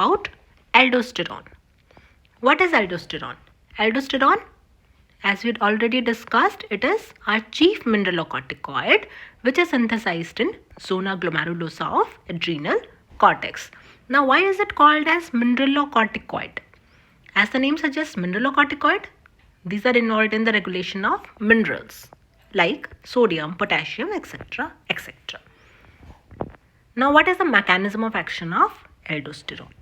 about aldosterone. What is aldosterone? Aldosterone, as we had already discussed, it is our chief mineralocorticoid which is synthesized in zona glomerulosa of adrenal cortex. Now, why is it called as mineralocorticoid? As the name suggests, mineralocorticoid, these are involved in the regulation of minerals like sodium, potassium, etc., etc. Now, what is the mechanism of action of aldosterone?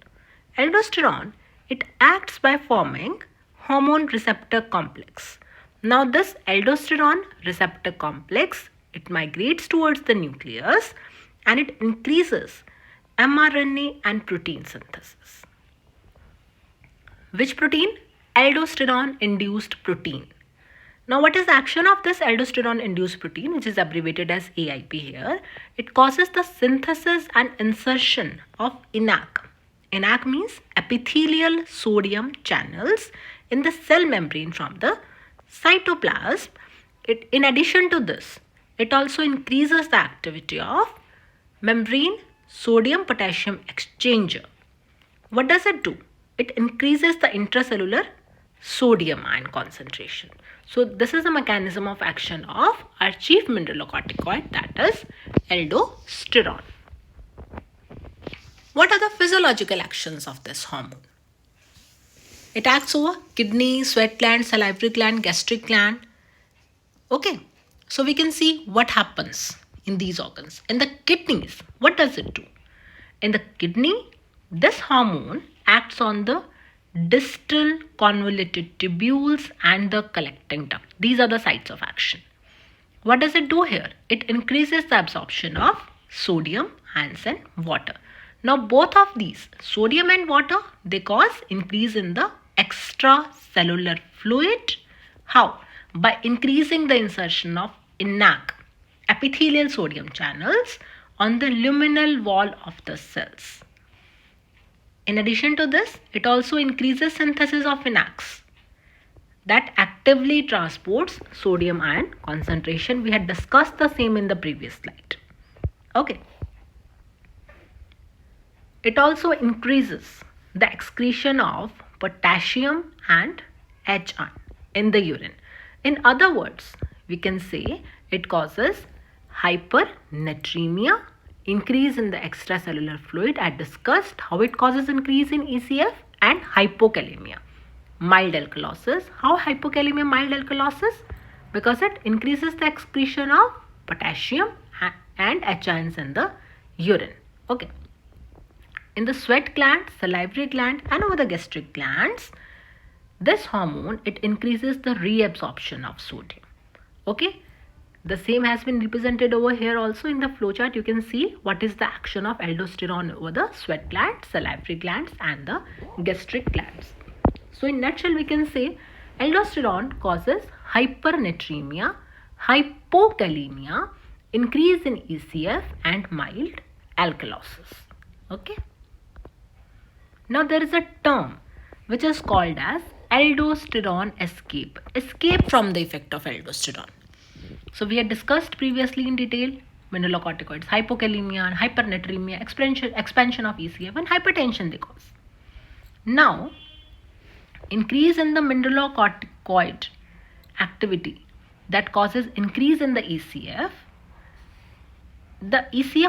Aldosterone, it acts by forming hormone receptor complex. Now, this aldosterone receptor complex, it migrates towards the nucleus and it increases mRNA and protein synthesis. Which protein? Aldosterone induced protein. Now, what is the action of this aldosterone induced protein, which is abbreviated as AIP here? It causes the synthesis and insertion of ENaC. ENaC means epithelial sodium channels in the cell membrane from the cytoplasm. In addition to this, it also increases the activity of membrane sodium potassium exchanger. What does it do? It increases the intracellular sodium ion concentration. So this is the mechanism of action of our chief mineralocorticoid, that is aldosterone. What are the physiological actions of this hormone? It acts over kidney, sweat gland, salivary gland, gastric gland. Okay, so we can see what happens in these organs. In the kidneys, what does it do? In the kidney, this hormone acts on the distal convoluted tubules and the collecting duct. These are the sites of action. What does it do here? It increases the absorption of sodium, ions and water. Now both of these, sodium and water, they cause increase in the extracellular fluid. How? By increasing the insertion of ENaC, epithelial sodium channels, on the luminal wall of the cells. In addition to this, it also increases synthesis of ENaCs that actively transports sodium ion concentration. We had discussed the same in the previous slide. Okay. It also increases the excretion of potassium and H ion in the urine. In other words, we can say it causes hypernatremia, increase in the extracellular fluid. I discussed how it causes increase in ECF, and hypokalemia, mild alkalosis. How hypokalemia, mild alkalosis? Because it increases the excretion of potassium and H ions in the urine. Okay. In the sweat gland, salivary gland and over the gastric glands, this hormone, it increases the reabsorption of sodium. Okay. The same has been represented over here also in the flowchart. You can see what is the action of aldosterone over the sweat glands, salivary glands and the gastric glands. So in nutshell, we can say aldosterone causes hypernatremia, hypokalemia, increase in ECF and mild alkalosis. Okay. Now there is a term which is called as aldosterone escape. Escape from the effect of aldosterone. So we had discussed previously in detail mineralocorticoids, hypokalemia, hypernatremia, expansion of ECF and hypertension they cause. Now, increase in the mineralocorticoid activity that causes increase in the ECF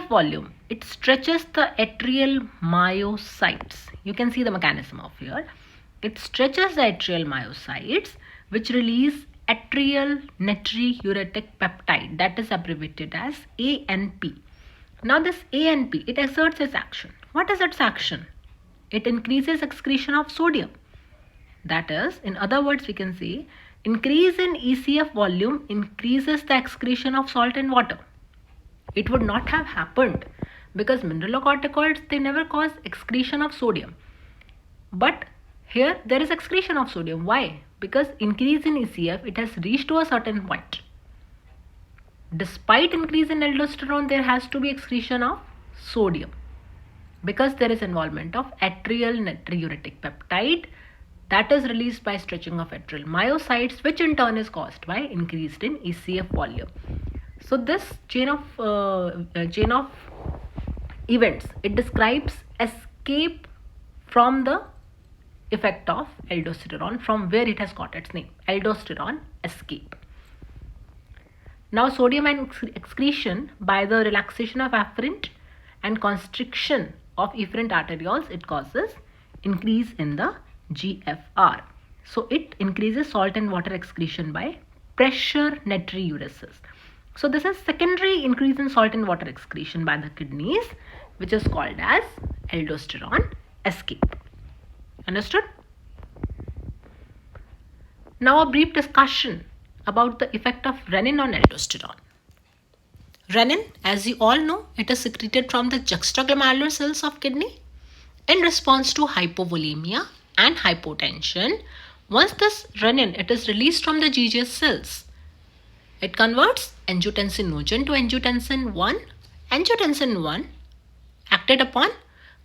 volume, it stretches the atrial myocytes. You can see the mechanism of here. It stretches the atrial myocytes which release atrial natriuretic peptide, that is abbreviated as ANP. Now this ANP, it exerts its action. What is its action? It increases excretion of sodium. That is, in other words, we can say increase in ECF volume increases the excretion of salt and water. It would not have happened because mineralocorticoids, they never cause excretion of sodium. But here there is excretion of sodium. Why? Because increase in ECF, it has reached to a certain point. Despite increase in aldosterone, there has to be excretion of sodium because there is involvement of atrial natriuretic peptide that is released by stretching of atrial myocytes, which in turn is caused by increased in ECF volume. So this chain of events, it describes escape from the effect of aldosterone, from where it has got its name, aldosterone escape. Now sodium ion excretion by the relaxation of afferent and constriction of efferent arterioles, it causes increase in the GFR. So it increases salt and water excretion by pressure natriuresis. So this is secondary increase in salt and water excretion by the kidneys, which is called as aldosterone escape. Understood? Now a brief discussion about the effect of renin on aldosterone. Renin, as you all know, it is secreted from the juxtaglomerular cells of kidney in response to hypovolemia and hypotension. Once this renin, it is released from the GGS cells, it converts angiotensinogen to angiotensin 1. Angiotensin 1 acted upon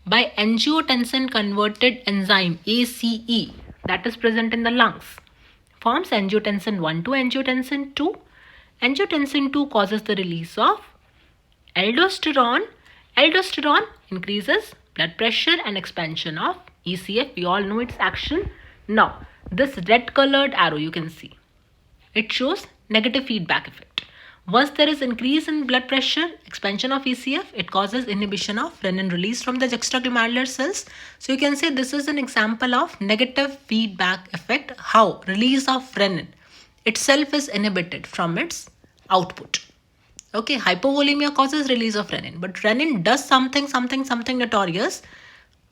by angiotensin converted enzyme ACE that is present in the lungs forms angiotensin 1 to angiotensin 2. Angiotensin 2 causes the release of aldosterone. Aldosterone increases blood pressure and expansion of ECF. We all know its action. Now, this red colored arrow you can see, it shows negative feedback effect. Once there is increase in blood pressure, expansion of ECF, it causes inhibition of renin release from the juxtaglomerular cells. So you can say this is an example of negative feedback effect, how release of renin itself is inhibited from its output. Okay, hypovolemia causes release of renin, but renin does something notorious,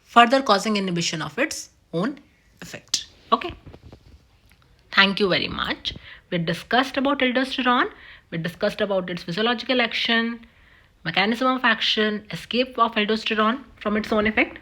further causing inhibition of its own effect. Okay. Thank you very much. We discussed about aldosterone. We discussed about its physiological action, mechanism of action, escape of aldosterone from its own effect.